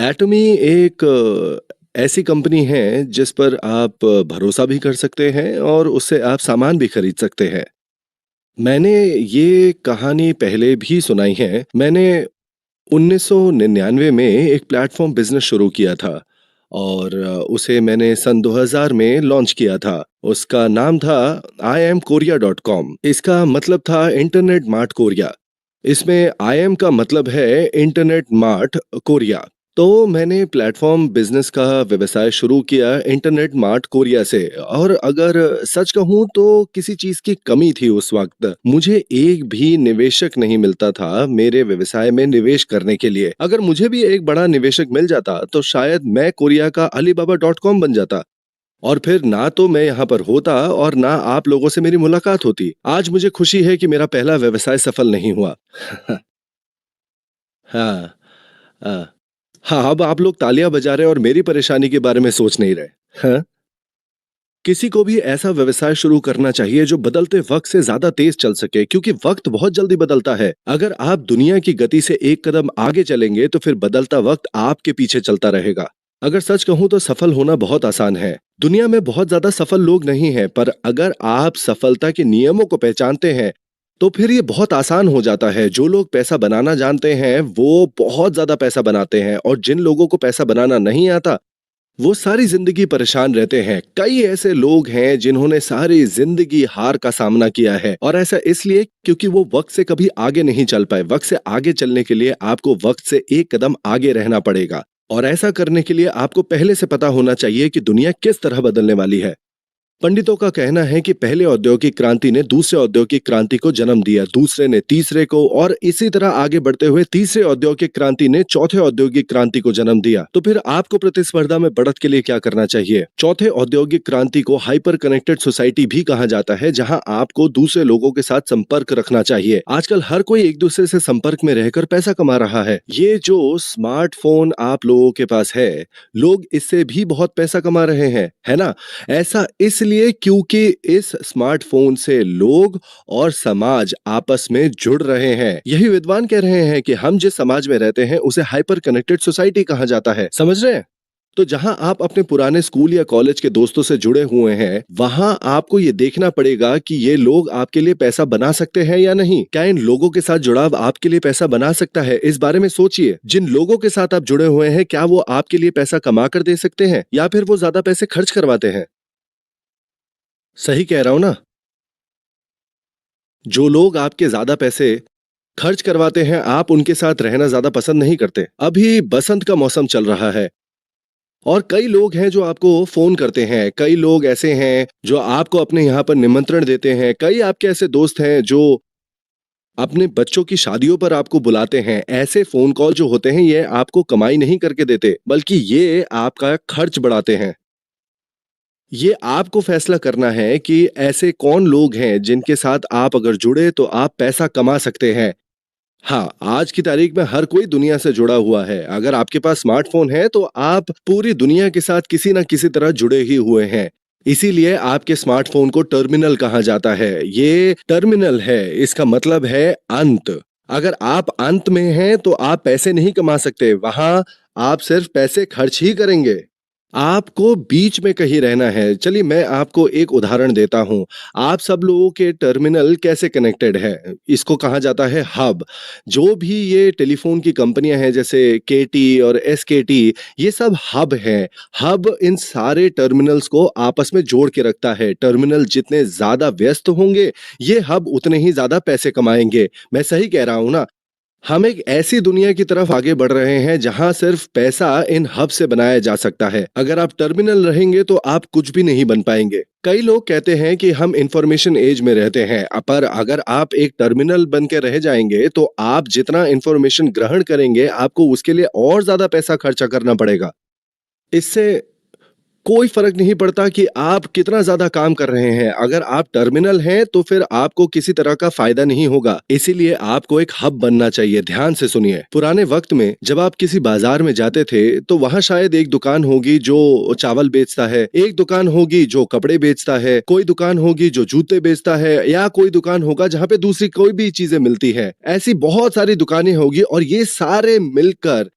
एटमी एक ऐसी कंपनी है जिस पर आप भरोसा भी कर सकते हैं और उससे आप सामान भी खरीद सकते हैं। मैंने ये कहानी पहले भी सुनाई है। मैंने 1999 में एक प्लेटफॉर्म बिजनेस शुरू किया था और उसे मैंने सन 2000 में लॉन्च किया था। उसका नाम था IamKorea.com। इसका मतलब था इंटरनेट मार्ट कोरिया। इसमें आई एम का मतलब है इंटरनेट मार्ट कोरिया। तो मैंने प्लेटफॉर्म बिजनेस का व्यवसाय शुरू किया इंटरनेट मार्ट कोरिया से। और अगर सच कहूं तो किसी चीज की कमी थी उस वक्त। मुझे एक भी निवेशक नहीं मिलता था मेरे व्यवसाय में निवेश करने के लिए। अगर मुझे भी एक बड़ा निवेशक मिल जाता तो शायद मैं कोरिया का alibaba.com बन जाता। और फिर ना तो मैं यहाँ पर होता और ना आप लोगों से मेरी मुलाकात होती। आज मुझे खुशी है कि मेरा पहला व्यवसाय सफल नहीं हुआ। हाँ। हाँ। हाँ, अब आप लोग तालियां बजा रहे हैं और मेरी परेशानी के बारे में सोच नहीं रहे। हाँ? किसी को भी ऐसा व्यवसाय शुरू करना चाहिए जो बदलते वक्त से ज्यादा तेज चल सके, क्योंकि वक्त बहुत जल्दी बदलता है। अगर आप दुनिया की गति से एक कदम आगे चलेंगे तो फिर बदलता वक्त आपके पीछे चलता रहेगा। अगर सच कहूं तो सफल होना बहुत आसान है। दुनिया में बहुत ज्यादा सफल लोग नहीं हैं, पर अगर आप सफलता के नियमों को पहचानते हैं तो फिर ये बहुत आसान हो जाता है। जो लोग पैसा बनाना जानते हैं वो बहुत ज्यादा पैसा बनाते हैं, और जिन लोगों को पैसा बनाना नहीं आता वो सारी जिंदगी परेशान रहते हैं। कई ऐसे लोग हैं जिन्होंने सारी जिंदगी हार का सामना किया है, और ऐसा इसलिए क्योंकि वो वक्त से कभी आगे नहीं चल पाए। वक्त से आगे चलने के लिए आपको वक्त से एक कदम आगे रहना पड़ेगा, और ऐसा करने के लिए आपको पहले से पता होना चाहिए कि दुनिया किस तरह बदलने वाली है। पंडितों का कहना है कि पहले औद्योगिक क्रांति ने दूसरे औद्योगिक क्रांति को जन्म दिया, दूसरे ने तीसरे को, और इसी तरह आगे बढ़ते हुए तीसरे औद्योगिक क्रांति ने चौथे औद्योगिक क्रांति को जन्म दिया। तो फिर आपको प्रतिस्पर्धा में बढ़त के लिए क्या करना चाहिए? चौथे औद्योगिक क्रांति को हाइपर कनेक्टेड सोसाइटी भी कहा जाता है, जहां आपको दूसरे लोगों के साथ संपर्क रखना चाहिए। आजकल हर कोई एक दूसरे से संपर्क में रहकर पैसा कमा रहा है। ये जो स्मार्टफोन आप लोगों के पास है, लोग इससे भी बहुत पैसा कमा रहे हैं, है ना? ऐसा इसलिए क्योंकि इस स्मार्टफोन से लोग और समाज आपस में जुड़ रहे हैं। यही विद्वान कह रहे हैं कि हम जिस समाज में रहते हैं उसे हाइपर कनेक्टेड सोसाइटी कहा जाता है। समझ रहे हैं? तो जहां आप अपने पुराने स्कूल या कॉलेज के दोस्तों से जुड़े हुए हैं, वहां आपको ये देखना पड़ेगा कि ये लोग आपके लिए पैसा बना सकते हैं या नहीं। क्या इन लोगों के साथ जुड़ाव आपके लिए पैसा बना सकता है? इस बारे में सोचिए। जिन लोगों के साथ आप जुड़े हुए हैं, क्या वो आपके लिए पैसा कमा कर दे सकते हैं, या फिर वो ज्यादा पैसे खर्च करवाते हैं? सही कह रहा हूं ना? जो लोग आपके ज्यादा पैसे खर्च करवाते हैं, आप उनके साथ रहना ज्यादा पसंद नहीं करते। अभी बसंत का मौसम चल रहा है और कई लोग हैं जो आपको फोन करते हैं। कई लोग ऐसे हैं जो आपको अपने यहाँ पर निमंत्रण देते हैं। कई आपके ऐसे दोस्त हैं जो अपने बच्चों की शादियों पर आपको बुलाते हैं। ऐसे फोन कॉल जो होते हैं, ये आपको कमाई नहीं करके देते, बल्कि ये आपका खर्च बढ़ाते हैं। ये आपको फैसला करना है कि ऐसे कौन लोग हैं जिनके साथ आप अगर जुड़े तो आप पैसा कमा सकते हैं। हाँ, आज की तारीख में हर कोई दुनिया से जुड़ा हुआ है। अगर आपके पास स्मार्टफोन है तो आप पूरी दुनिया के साथ किसी ना किसी तरह जुड़े ही हुए हैं। इसीलिए आपके स्मार्टफोन को टर्मिनल कहा जाता है। ये टर्मिनल है, इसका मतलब है अंत। अगर आप अंत में हैं तो आप पैसे नहीं कमा सकते, वहां आप सिर्फ पैसे खर्च ही करेंगे। आपको बीच में कहीं रहना है। चलिए मैं आपको एक उदाहरण देता हूं। आप सब लोगों के टर्मिनल कैसे कनेक्टेड है? इसको कहा जाता है हब। जो भी ये टेलीफोन की कंपनियां हैं जैसे केटी और एसकेटी, ये सब हब हैं। हब इन सारे टर्मिनल्स को आपस में जोड़ के रखता है। टर्मिनल जितने ज्यादा व्यस्त होंगे, ये हब उतने ही ज्यादा पैसे कमाएंगे। मैं सही कह रहा हूं ना? हम एक ऐसी दुनिया की तरफ आगे बढ़ रहे हैं जहां सिर्फ पैसा इन हब से बनाया जा सकता है। अगर आप टर्मिनल रहेंगे तो आप कुछ भी नहीं बन पाएंगे। कई लोग कहते हैं कि हम इंफॉर्मेशन एज में रहते हैं, पर अगर आप एक टर्मिनल बन के रह जाएंगे तो आप जितना इंफॉर्मेशन ग्रहण करेंगे, आपको उसके लिए और ज्यादा पैसा खर्चा करना पड़ेगा। इससे कोई फर्क नहीं पड़ता कि आप कितना ज्यादा काम कर रहे हैं। अगर आप टर्मिनल हैं तो फिर आपको किसी तरह का फायदा नहीं होगा। इसीलिए आपको एक हब बनना चाहिए। ध्यान से सुनिए। पुराने वक्त में जब आप किसी बाजार में जाते थे तो वहां शायद एक दुकान होगी जो चावल बेचता है, एक दुकान होगी जो कपड़े बेचता है, कोई दुकान होगी जो जूते बेचता है, या कोई दुकान होगा जहां पे दूसरी कोई भी चीजें मिलती है। ऐसी बहुत सारी दुकानें होगी और ये सारे मिलकर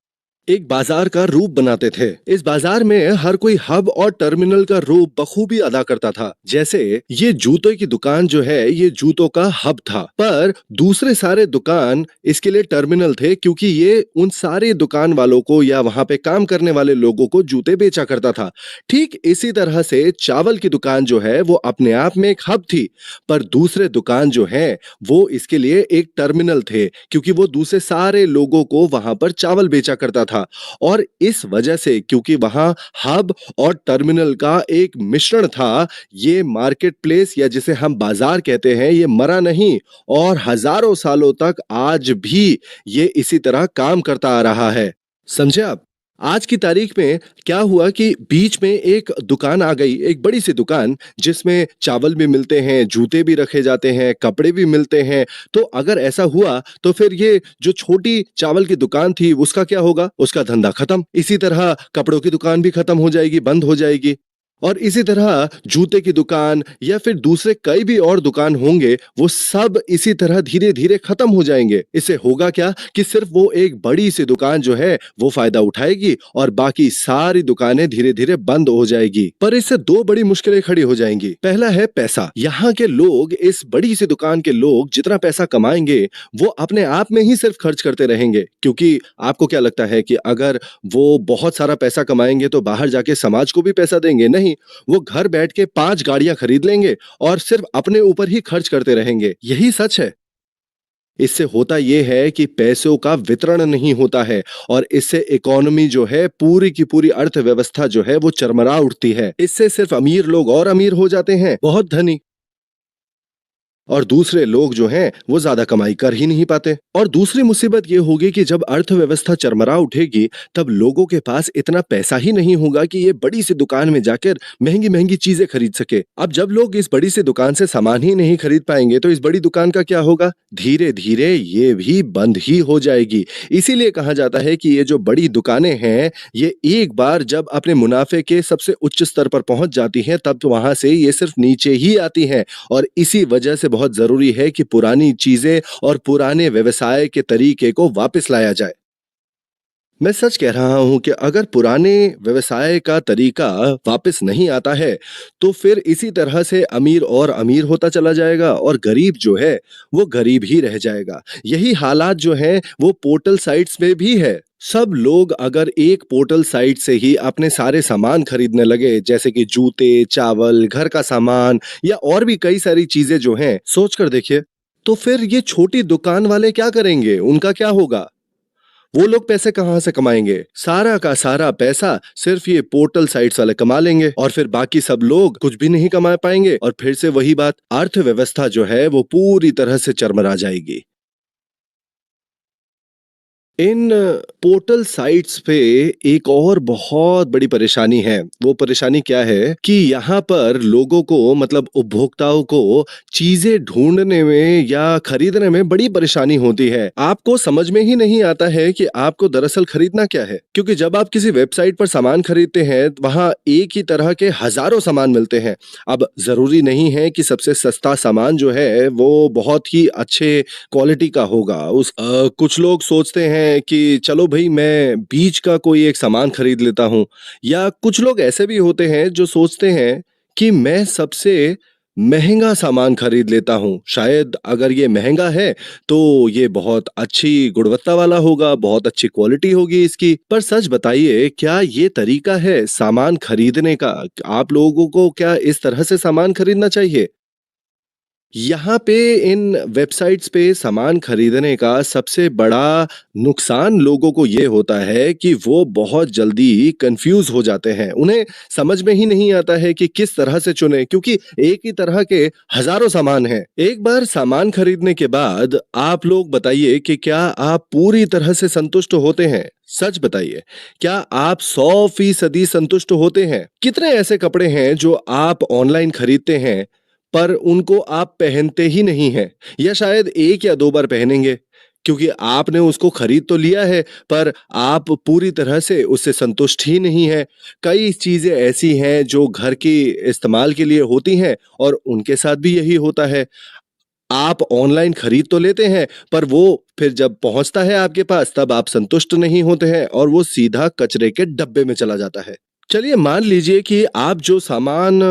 एक बाजार का रूप बनाते थे। इस बाजार में हर कोई हब और टर्मिनल का रूप बखूबी अदा करता था। जैसे ये जूतों की दुकान जो है ये जूतों का हब था, पर दूसरे सारे दुकान इसके लिए टर्मिनल थे, क्योंकि ये उन सारे दुकान वालों को या वहां पे काम करने वाले लोगों को जूते बेचा करता था। ठीक इसी तरह से चावल की दुकान जो है वो अपने आप में एक हब थी, पर दूसरे दुकान जो है वो इसके लिए एक टर्मिनल थे, क्योंकि वो दूसरे सारे लोगों को वहां पर चावल बेचा करता था। और इस वजह से, क्योंकि वहां हब और टर्मिनल का एक मिश्रण था, ये मार्केट प्लेस या जिसे हम बाजार कहते हैं ये मरा नहीं, और हजारों सालों तक आज भी ये इसी तरह काम करता आ रहा है। समझे आप? आज की तारीख में क्या हुआ कि बीच में एक दुकान आ गई, एक बड़ी सी दुकान, जिसमें चावल भी मिलते हैं, जूते भी रखे जाते हैं, कपड़े भी मिलते हैं। तो अगर ऐसा हुआ तो फिर ये जो छोटी चावल की दुकान थी उसका क्या होगा? उसका धंधा खत्म। इसी तरह कपड़ों की दुकान भी खत्म हो जाएगी, बंद हो जाएगी। और इसी तरह जूते की दुकान या फिर दूसरे कई भी और दुकान होंगे, वो सब इसी तरह धीरे धीरे खत्म हो जाएंगे। इससे होगा क्या कि सिर्फ वो एक बड़ी सी दुकान जो है वो फायदा उठाएगी और बाकी सारी दुकानें धीरे धीरे बंद हो जाएगी। पर इससे दो बड़ी मुश्किलें खड़ी हो जाएंगी। पहला है पैसा। यहाँ के लोग, इस बड़ी सी दुकान के लोग जितना पैसा कमाएंगे वो अपने आप में ही सिर्फ खर्च करते रहेंगे, क्योंकि आपको क्या लगता है कि अगर वो बहुत सारा पैसा कमाएंगे तो बाहर जाके समाज को भी पैसा देंगे? नहीं, वो घर बैठ के 5 गाड़ियां खरीद लेंगे और सिर्फ अपने ऊपर ही खर्च करते रहेंगे। यही सच है। इससे होता यह है कि पैसों का वितरण नहीं होता है, और इससे इकोनॉमी जो है, पूरी की पूरी अर्थव्यवस्था जो है वो चरमरा उठती है। इससे सिर्फ अमीर लोग और अमीर हो जाते हैं, बहुत धनी, और दूसरे लोग जो हैं वो ज्यादा कमाई कर ही नहीं पाते। और दूसरी मुसीबत ये होगी कि जब अर्थव्यवस्था चरमरा उठेगी तब लोगों के पास इतना पैसा ही नहीं होगा कि ये बड़ी सी दुकान में जाकर महंगी महंगी चीजें खरीद सके। अब जब लोग इस बड़ी सी दुकान से सामान ही नहीं खरीद पाएंगे तो इस बड़ी दुकान का क्या होगा? धीरे धीरे ये भी बंद ही हो जाएगी। इसीलिए कहा जाता है कि ये जो बड़ी दुकानें हैं ये एक बार जब अपने मुनाफे के सबसे उच्च स्तर पर पहुंच जाती हैं तब तो वहां से ये सिर्फ नीचे ही आती हैं। और इसी वजह से बहुत जरूरी है कि पुरानी चीजें और पुराने व्यवसाय के तरीके को वापस लाया जाए। मैं सच कह रहा हूं कि अगर पुराने व्यवसाय का तरीका वापस नहीं आता है तो फिर इसी तरह से अमीर और अमीर होता चला जाएगा और गरीब जो है वो गरीब ही रह जाएगा। यही हालात जो है वो पोर्टल साइट्स में भी है। सब लोग अगर एक पोर्टल साइट से ही अपने सारे सामान खरीदने लगे, जैसे कि जूते, चावल, घर का सामान या और भी कई सारी चीजें जो हैं, सोच कर देखिए, तो फिर ये छोटी दुकान वाले क्या करेंगे? उनका क्या होगा? वो लोग पैसे कहां से कमाएंगे? सारा का सारा पैसा सिर्फ ये पोर्टल साइट्स वाले कमा लेंगे, और फिर बाकी सब लोग कुछ भी नहीं कमा पाएंगे, और फिर से वही बात, अर्थव्यवस्था जो है वो पूरी तरह से चरमरा जाएगी। इन पोर्टल साइट्स पे एक और बहुत बड़ी परेशानी है। वो परेशानी क्या है कि यहाँ पर लोगों को, मतलब उपभोक्ताओं को, चीजें ढूंढने में या खरीदने में बड़ी परेशानी होती है। आपको समझ में ही नहीं आता है कि आपको दरअसल खरीदना क्या है, क्योंकि जब आप किसी वेबसाइट पर सामान खरीदते हैं वहां एक ही तरह के हजारों सामान मिलते हैं। अब जरूरी नहीं है कि सबसे सस्ता सामान जो है वो बहुत ही अच्छे क्वालिटी का होगा। कुछ लोग सोचते हैं कि चलो भाई मैं बीच का कोई एक सामान खरीद लेता हूं, या कुछ लोग ऐसे भी होते हैं जो सोचते हैं कि मैं सबसे महंगा सामान खरीद लेता हूं, शायद अगर ये महंगा है तो ये बहुत अच्छी गुणवत्ता वाला होगा, बहुत अच्छी क्वालिटी होगी इसकी। पर सच बताइए, क्या ये तरीका है सामान खरीदने का? आप लोगों को क्या इस तरह से सामान खरीदना चाहिए? यहाँ पे इन वेबसाइट्स पे सामान खरीदने का सबसे बड़ा नुकसान लोगों को ये होता है कि वो बहुत जल्दी कंफ्यूज हो जाते हैं। उन्हें समझ में ही नहीं आता है कि किस तरह से चुने, क्योंकि एक ही तरह के हजारों सामान हैं। एक बार सामान खरीदने के बाद आप लोग बताइए कि क्या आप पूरी तरह से संतुष्ट होते हैं? सच बताइए, क्या आप 100% संतुष्ट होते हैं? कितने ऐसे कपड़े हैं जो आप ऑनलाइन खरीदते हैं पर उनको आप पहनते ही नहीं हैं, या शायद एक या दो बार पहनेंगे, क्योंकि आपने उसको खरीद तो लिया है पर आप पूरी तरह से उससे संतुष्ट ही नहीं है। कई चीजें ऐसी हैं जो घर की इस्तेमाल के लिए होती हैं और उनके साथ भी यही होता है। आप ऑनलाइन खरीद तो लेते हैं, पर वो फिर जब पहुंचता है आपके पास तब आप संतुष्ट नहीं होते हैं और वो सीधा कचरे के डब्बे में चला जाता है। चलिए मान लीजिए कि आप जो सामान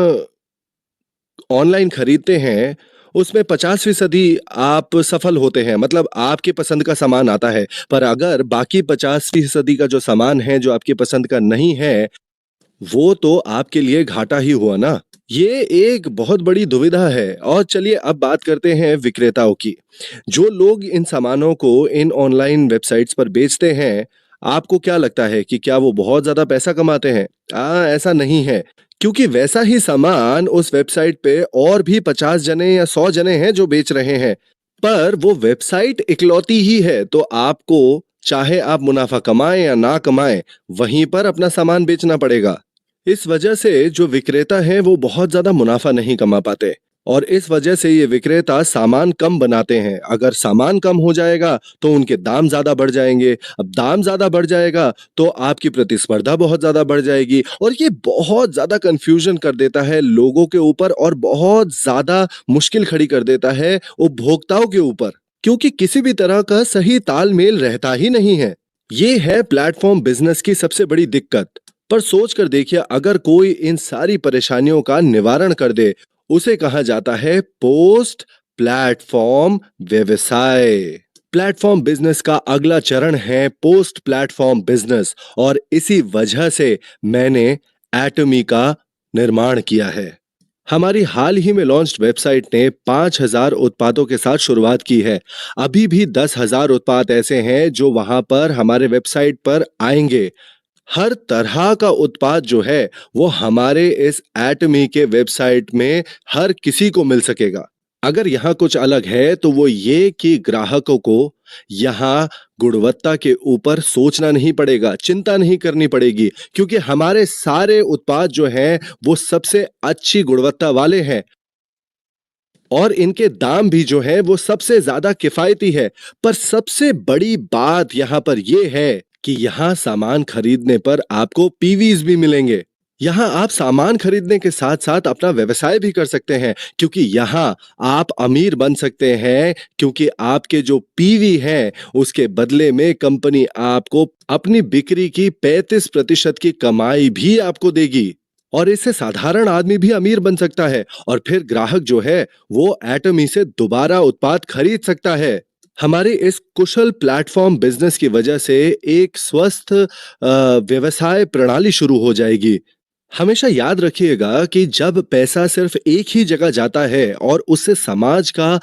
ऑनलाइन खरीदते हैं, उसमें 50% आप सफल होते हैं, मतलब आपकी पसंद का सामान आता है। पर अगर बाकी 50% का जो सामान है, जो आपकी पसंद का नहीं है, वो तो आपके लिए घाटा ही हुआ ना। ये एक बहुत बड़ी दुविधा है। और चलिए अब बात करते हैं विक्रेताओं की। जो लोग इन सामानों को इन ऑनलाइन वेबसाइट्स पर बेचते हैं, आपको क्या लगता है कि क्या वो बहुत ज्यादा पैसा कमाते हैं? ऐसा नहीं है, क्योंकि वैसा ही सामान उस वेबसाइट पे और भी 50 जने या 100 जने हैं जो बेच रहे हैं। पर वो वेबसाइट इकलौती ही है, तो आपको चाहे आप मुनाफा कमाएं या ना कमाएं, वहीं पर अपना सामान बेचना पड़ेगा। इस वजह से जो विक्रेता हैं वो बहुत ज्यादा मुनाफा नहीं कमा पाते, और इस वजह से ये विक्रेता सामान कम बनाते हैं। अगर सामान कम हो जाएगा तो उनके दाम ज्यादा बढ़ जाएंगे। अब दाम ज्यादा बढ़ जाएगा तो आपकी प्रतिस्पर्धा बहुत ज्यादा बढ़ जाएगी, और ये बहुत ज्यादा कंफ्यूजन कर देता है लोगों के ऊपर और बहुत ज्यादा मुश्किल खड़ी कर देता है उपभोक्ताओं के ऊपर, क्योंकि किसी भी तरह का सही तालमेल रहता ही नहीं है। ये है प्लेटफॉर्म बिजनेस की सबसे बड़ी दिक्कत। पर सोच कर देखिए, अगर कोई इन सारी परेशानियों का निवारण कर दे, उसे कहा जाता है पोस्ट प्लेटफॉर्म व्यवसाय। प्लेटफॉर्म बिजनेस का अगला चरण है पोस्ट प्लेटफॉर्म बिजनेस, और इसी वजह से मैंने एटमी का निर्माण किया है। हमारी हाल ही में लॉन्च्ड वेबसाइट ने 5,000 उत्पादों के साथ शुरुआत की है। अभी भी 10,000 उत्पाद ऐसे हैं जो वहां पर हमारे वेबसाइट पर आएंगे। हर तरह का उत्पाद जो है वो हमारे इस एटमी के वेबसाइट में हर किसी को मिल सकेगा। अगर यहाँ कुछ अलग है तो वो ये कि ग्राहकों को यहाँ गुणवत्ता के ऊपर सोचना नहीं पड़ेगा, चिंता नहीं करनी पड़ेगी, क्योंकि हमारे सारे उत्पाद जो हैं वो सबसे अच्छी गुणवत्ता वाले हैं, और इनके दाम भी जो है वो सबसे ज्यादा किफायती है। पर सबसे बड़ी बात यहां पर यह है कि यहां सामान खरीदने पर आपको पीवीज भी मिलेंगे। यहां आप सामान खरीदने के साथ साथ अपना व्यवसाय भी कर सकते हैं, क्योंकि यहां आप अमीर बन सकते हैं, क्योंकि आपके जो पीवी हैं उसके बदले में कंपनी आपको अपनी बिक्री की 35% की कमाई भी आपको देगी। और इससे साधारण आदमी भी अमीर बन सकता है, और फिर ग्राहक जो है वो एटमी से दोबारा उत्पाद खरीद सकता है। हमारे इस कुशल प्लेटफॉर्म बिजनेस की वजह से एक स्वस्थ व्यवसाय प्रणाली शुरू हो जाएगी। हमेशा याद रखिएगा कि जब पैसा सिर्फ एक ही जगह जाता है और उससे समाज का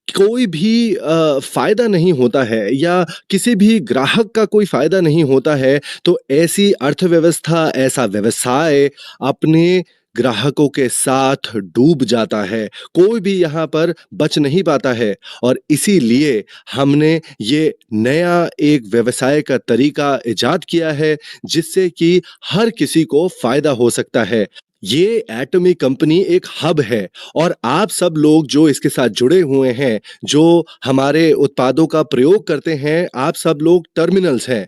कोई भी फायदा नहीं होता है, या किसी भी ग्राहक का कोई फायदा नहीं होता है, तो ऐसी अर्थव्यवस्था, ऐसा व्यवसाय अपने ग्राहकों के साथ डूब जाता है। कोई भी यहाँ पर बच नहीं पाता है, और इसीलिए हमने ये नया एक व्यवसाय का तरीका इजाद किया है, जिससे कि हर किसी को फायदा हो सकता है। ये एटमी कंपनी एक हब है, और आप सब लोग जो इसके साथ जुड़े हुए हैं, जो हमारे उत्पादों का प्रयोग करते हैं, आप सब लोग टर्मिनल्स हैं।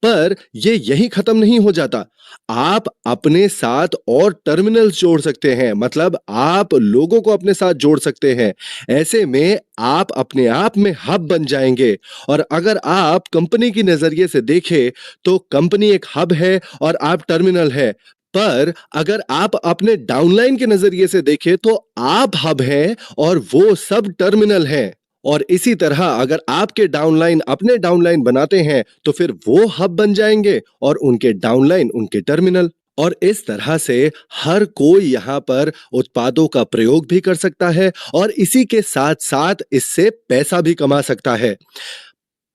पर ये यही खत्म नहीं हो जाता। आप अपने साथ और टर्मिनल्स जोड़ सकते हैं, मतलब आप लोगों को अपने साथ जोड़ सकते हैं। ऐसे में आप अपने आप में हब बन जाएंगे। और अगर आप कंपनी की नजरिए से देखें तो कंपनी एक हब है और आप टर्मिनल है। पर अगर आप अपने डाउनलाइन के नजरिए से देखें तो आप हब हैं और वो सब टर्मिनल हैं। और इसी तरह अगर आपके डाउनलाइन अपने डाउनलाइन बनाते हैं तो फिर वो हब बन जाएंगे और उनके डाउनलाइन उनके टर्मिनल। और इस तरह से हर कोई यहाँ पर उत्पादों का प्रयोग भी कर सकता है, और इसी के साथ साथ इससे पैसा भी कमा सकता है।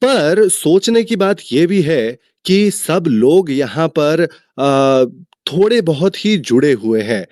पर सोचने की बात यह भी है कि सब लोग यहाँ पर थोड़े बहुत ही जुड़े हुए हैं।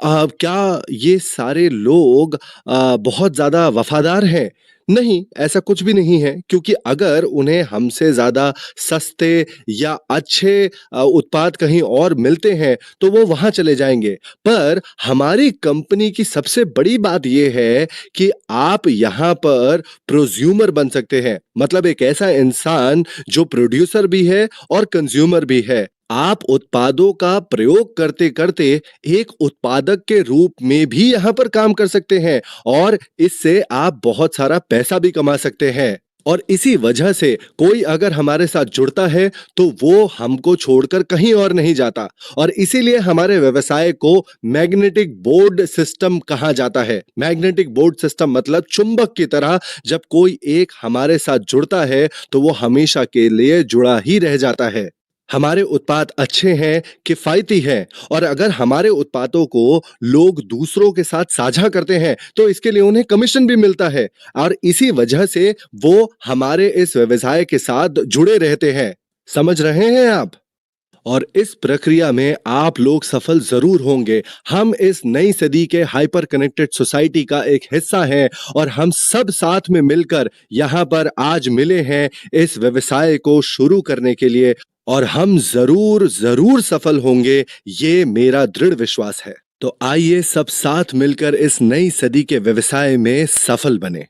क्या ये सारे लोग बहुत ज्यादा वफादार हैं? नहीं, ऐसा कुछ भी नहीं है, क्योंकि अगर उन्हें हमसे ज्यादा सस्ते या अच्छे उत्पाद कहीं और मिलते हैं तो वो वहां चले जाएंगे। पर हमारी कंपनी की सबसे बड़ी बात यह है कि आप यहाँ पर प्रोज्यूमर बन सकते हैं, मतलब एक ऐसा इंसान जो प्रोड्यूसर भी है और कंज्यूमर भी है। आप उत्पादों का प्रयोग करते करते एक उत्पादक के रूप में भी यहाँ पर काम कर सकते हैं और इससे आप बहुत सारा पैसा भी कमा सकते हैं। और इसी वजह से कोई अगर हमारे साथ जुड़ता है तो वो हमको छोड़कर कहीं और नहीं जाता। और इसीलिए हमारे व्यवसाय को मैग्नेटिक बोर्ड सिस्टम कहा जाता है। मैग्नेटिक बोर्ड सिस्टम मतलब चुंबक की तरह जब कोई एक हमारे साथ जुड़ता है तो वो हमेशा के लिए जुड़ा ही रह जाता है। हमारे उत्पाद अच्छे हैं, किफायती हैं और अगर हमारे उत्पादों को लोग दूसरों के साथ साझा करते हैं तो इसके लिए उन्हें कमीशन भी मिलता है और इसी वजह से वो हमारे इस व्यवसाय के साथ जुड़े रहते हैं। समझ रहे हैं आप? और इस प्रक्रिया में आप लोग सफल जरूर होंगे। हम इस नई सदी के हाइपर कनेक्टेड सोसाइटी का एक हिस्सा हैं और हम सब साथ में मिलकर यहाँ पर आज मिले हैं इस व्यवसाय को शुरू करने के लिए और हम जरूर जरूर सफल होंगे, ये मेरा दृढ़ विश्वास है। तो आइए सब साथ मिलकर इस नई सदी के व्यवसाय में सफल बने।